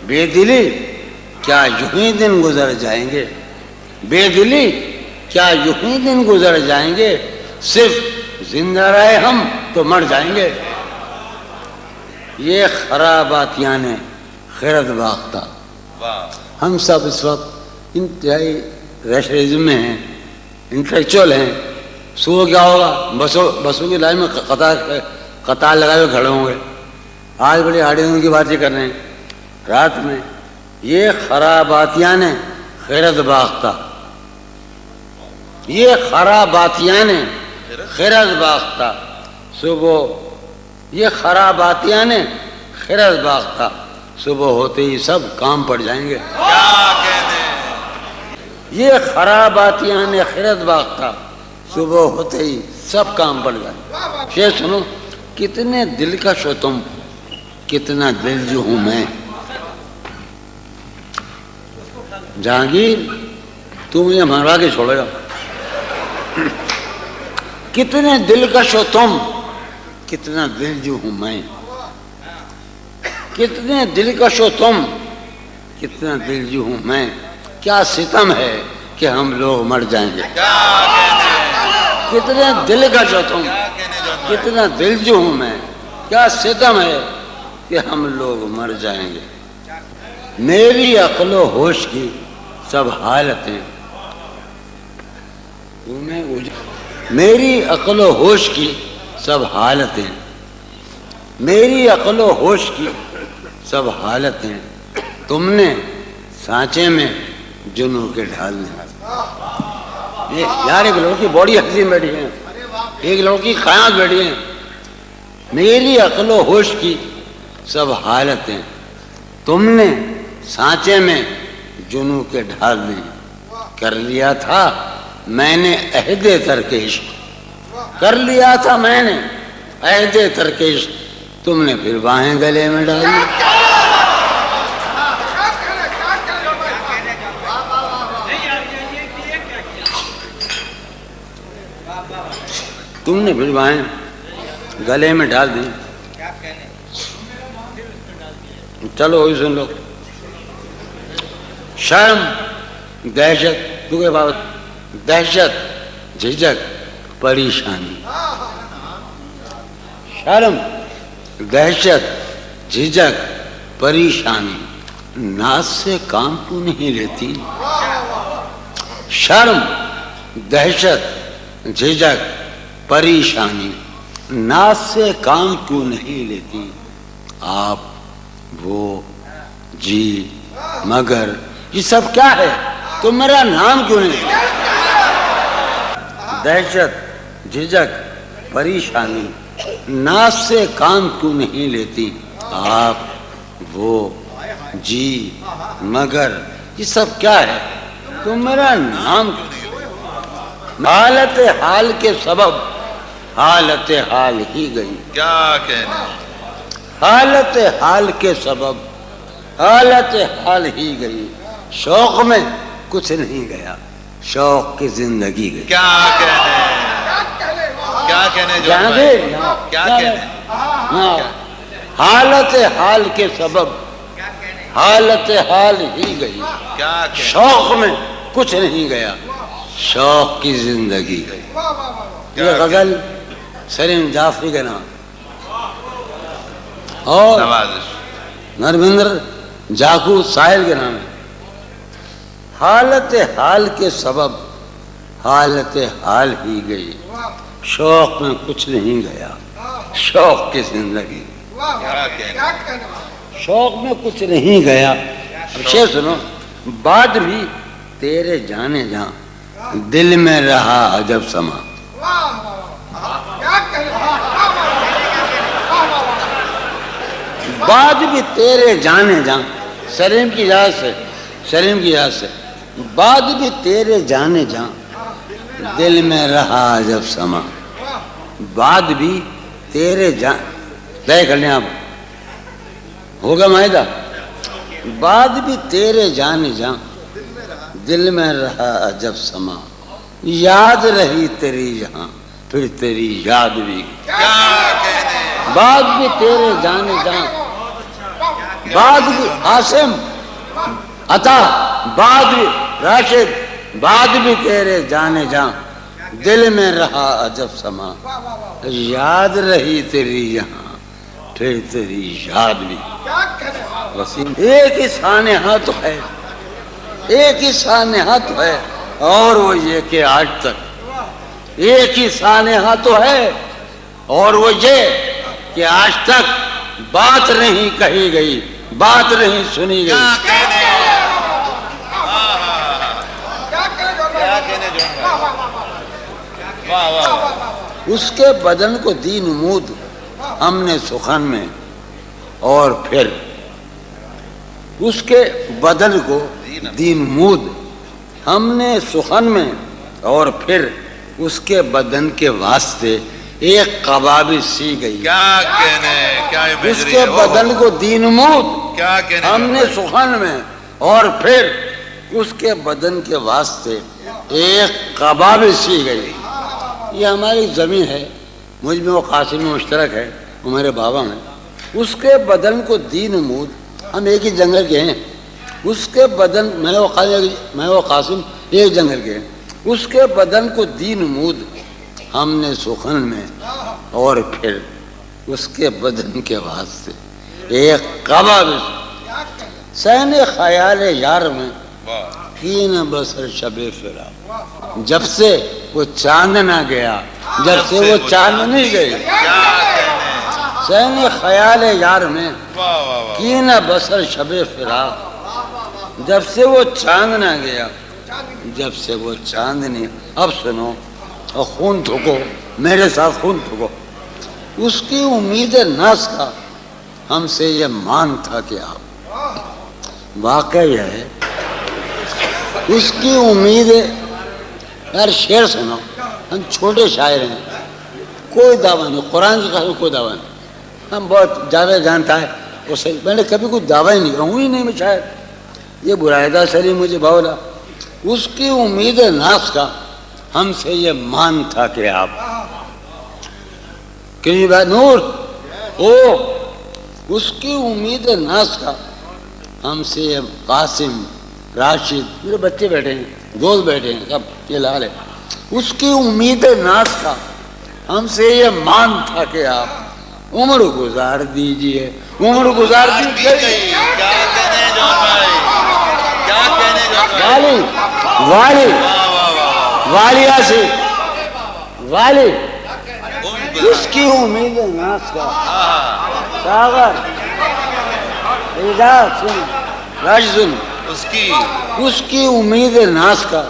بے دلی کیا یوں ہی دن گزر جائیں گے، بے دلی کیا یوں ہی دن گزر جائیں گے، صرف زندہ رہے ہم تو مر جائیں گے۔ یہ خراباتیاں نے خیرت باختہ۔ ہم سب اس وقت انتہائی ریشنلزم میں ہیں، انٹلیکچوئل ہیں۔ صبح کیا ہوگا، بسوں کی لائن میں قطار لگائے ہوئے کھڑے ہوں گے، آج بڑی آڈیوں کی باتیں کر رہے ہیں۔ رات میں یہ خراباتیاں نے خیرت باختہ، یہ خراباتیاں نے خیرت باختہ صبح، یہ خراباتیاں نے خیرت باختہ صبح ہوتے ہی سب کام پڑ جائیں گے۔ یہ خراباتیاں نے خیرت باختہ صبح ہوتے ہی سب کام پڑ جائیں گے۔ یہ سنو، کتنے دلکش ہو تم، کتنا دل جو ہوں میں۔ جہانگیر تم مجھے مروا کے چھوڑے گا۔ کتنے دلکش ہو تم، کتنا دل جو ہوں میں۔ کتنے دلکش ہو تم، کتنا دل جو ہوں میں۔ کیا ستم ہے کہ ہم لوگ مر جائیں گے۔ کتنے دلکش ہو تم، کتنا دل جو ہوں میں۔ کیا ستم ہے کہ ہم لوگ مر جائیں گے۔ میری عقل و ہوش کی سب حالتیں، میری عقل و ہوش کی سب حالتیں، میری عقل و ہوش کی سب حالتیں تم نے سانچے میں جنوں کے ڈھال دیں۔ یار ایک لڑکی باڈی حسین بیٹھی ہے، ایک لڑکی قیامت بیٹھی ہے۔ میری عقل و ہوش کی سب حالتیں تم نے سانچے میں جنوں کے ڈھال دیں۔ کر لیا تھا میں نے عہد ترک عشق، کر لیا تھا میں نے عہد ترک عشق، تم نے پھر باہیں گلے میں ڈال دی۔ تم نے پھر باہیں گلے میں ڈال دی۔ چلو وہی سن لو۔ شرم، دہشت، تو کے بابت دہشت، جھجک، پریشانی۔ شرم، دہشت، جھجک، پریشانی ناز سے کام کیوں نہیں لیتی۔ شرم، دہشت، جھجک، پریشانی ناز سے کام کیوں نہیں لیتی۔ آپ، وہ، جی، مگر یہ سب کیا ہے، تم میرا نام کیوں نہیں لیتے۔ دہشت، جھجک، پریشانی ناز سے کام کیوں نہیں لیتی۔ آپ، وہ، جی، مگر یہ سب کیا ہے، تم میرا نام کیوں نہیں لیتے۔ حالت حال کے سبب حالت حال ہی گئی۔ کیا کہنے، حالت حال کے سبب حالت حال ہی گئی۔ شوق میں کچھ نہیں گیا، شوق کی زندگی گئی۔ کیا کہنے، کیا کہنے جو جہانگیر، کیا کہنے۔ ہاں، حالت حال کے سبب حالت حال ہی گئی۔ کیا کہنے، شوق میں کچھ نہیں گیا، شوق کی زندگی گئی۔ یہ غزل سلیم جعفری کے نام اور نوازش نرمندر جاکو ساحل کے نام ہے۔ حالت حال کے سبب حالت حال ہی گئی، شوق میں کچھ نہیں گیا، شوق کی زندگی۔ کیا کہنے، شوق میں کچھ نہیں گیا۔ اب شعر سنو، بعد بھی تیرے جانے جہاں دل میں رہا عجب سما۔ بعد بھی تیرے جانے جہاں، سلیم کی یاد سے، سلیم کی یاد سے، بعد بھی تیرے جانے جہاں دل میں رہا عجب سما۔ بعد بھی تیرے جان، طے کر لیں آپ، ہوگا معاہدہ۔ بعد بھی تیرے جانے جہاں دل میں رہا عجب سما، یاد رہی تیری یہاں پھر تیری یاد بھی۔ کیا کہنے، بعد بھی تیرے جانے جہاں بعد بھی عاصم عطا، بعد بھی راشد، بعد بھی تیرے جانے جاں، دل میں رہا عجب سما، یاد رہی تیری یہاں پھر تیری یاد بھی وسیم۔ ایک ہی سانحہ تو ہے، ایک ہی سانحہ تو ہے، اور وہ یہ کہ آج تک ایک ہی سانحہ تو ہے، اور وہ یہ کہ آج تک بات نہیں کہی گئی، بات نہیں سنی گئی۔ کیا کہنے کیا کہنے جو واہ واہ، اس کے بدن کو دی نمود ہم نے سخن میں، اور پھر اس کے بدن کو دی نمود ہم نے سخن میں، اور پھر اس کے بدن کے واسطے ایک قبا بھی سی گئی۔ کیا کہنے، کیا اس کے بدن کو دی نمود کیا کہنے ہم نے سخن میں، اور پھر اس کے بدن کے واسطے ایک قبا بھی سی گئی۔ یہ ہماری زمین ہے، مجھ میں وہ قاسم مشترک ہے، وہ میرے بابا ہیں۔ اس کے بدن کو دی نمود، ہم ایک ہی جنگل کے ہیں، اس کے بدن میں وہ قاسم ایک جنگل کے ہیں، اس کے بدن کو دی نمود ہم نے سخن میں، اور پھر اس کے بدن کے واسطے ایک قبا بھی سین خیال یار میں کی نہ بسر شب فراق، جب سے وہ چاند نہ گیا، جب سے وہ چاند نہیں گئی، سین خیال یار میں کی نہ بسر شب فراق، جب سے وہ چاند نہ گیا، جب سے وہ چاند نہیں۔ اب سنو اور خون تھوکو، میرے ساتھ خون تھوکو۔ اس کی امید ناز کا ہم سے یہ مان تھا کہ آپ، واقعہ یہ ہے اس کی امید ہے۔ یار شعر سنو، ہم چھوٹے شاعر ہیں، کوئی دعویٰ نہیں، قرآن کی قسم کوئی دعویٰ نہیں، ہم بہت زیادہ جانتا ہے وہ صحیح، میں نے کبھی کوئی دعویٰ ہی نہیں کیا، ہوں ہی نہیں میں شاعر، یہ برائدہ سری مجھے بولا۔ اس کی امید ناز کا ہم سے یہ مان تھا کہ آپ، کہ بھائی نور او، اس کی امید ناز کا ہم سے یہ قاسم، راشد، میرے بچے بیٹھے ہیں، دوست بیٹھے ہیں، سب یہ لال ہے، اس کی امید ناز کا ہم سے یہ مان تھا کہ آپ عمر گزار دیجئے، عمر گزار دیجئے۔ کیا کہنے جون بھائی، کیا کہنے جون بھائی، والی والی واہ واہ واہ، والی آصف والی، اس کی امید ناز کا ساغر اعجاز سن راج سن، اس کی امید ناز کا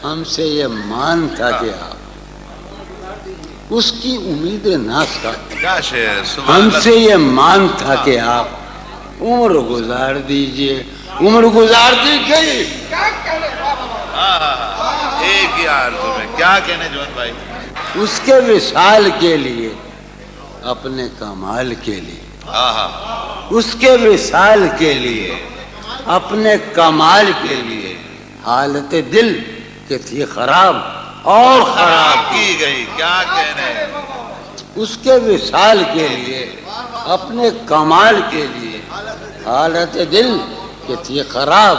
ہم سے یہ مان تھا کہ آپ، اس کی امید ناز کا کیا شعر، ہم سے یہ مان تھا کہ آپ عمر گزار دیجئے، عمر گزار دی گئی۔ ایک ہی آرزو میں، کیا کہنے جون بھائی، اس کے وصال کے لیے، اپنے کمال کے لیے، اس کے وصال کے لیے، اپنے کمال کے لیے، حالت دل کہ تھی خراب اور خراب کی گئی، کیا کہنے، اس کے وصال کے لیے، اپنے کمال کے لیے، حالت دل کہ تھی خراب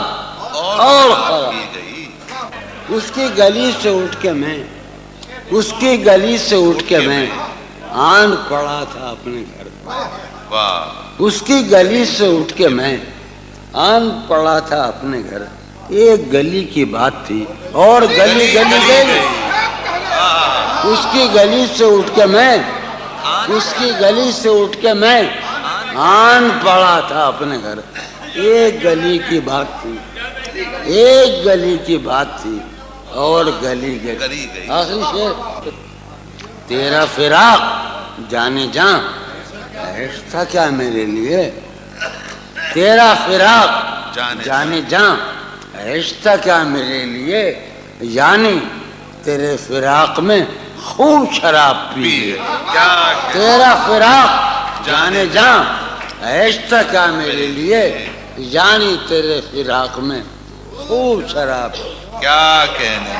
اور خراب۔ کی گئی، اس کی گلی سے اٹھ کے میں، اس کی گلی سے اٹھ کے میں آن پڑا تھا اپنے گھر، واہ، اس کی گلی سے اٹھ کے میں آن پڑا تھا اپنے گھر۔ ایک گلی کی بات تھی اور گلی گلی گئی، اس کی گلی سے اٹھ کے میں، اس کی گلی سے اٹھ کے میں آن پڑا تھا اپنے گھر۔ ایک گلی کی بات تھی، ایک گلی کی بات تھی اور گلی گئی۔ آخری شعر، تیرا فراق جانے جاں عشق تھا کیا میرے لیے، تیرا فراق جانے جاں عشق تھا کیا میرے لیے، یعنی تیرے فراق میں خوب شراب پی، تیرا فراق جانے جاں عشق تھا کیا میرے لیے، یعنی تیرے فراق میں خوب شراب۔ کیا کہنے،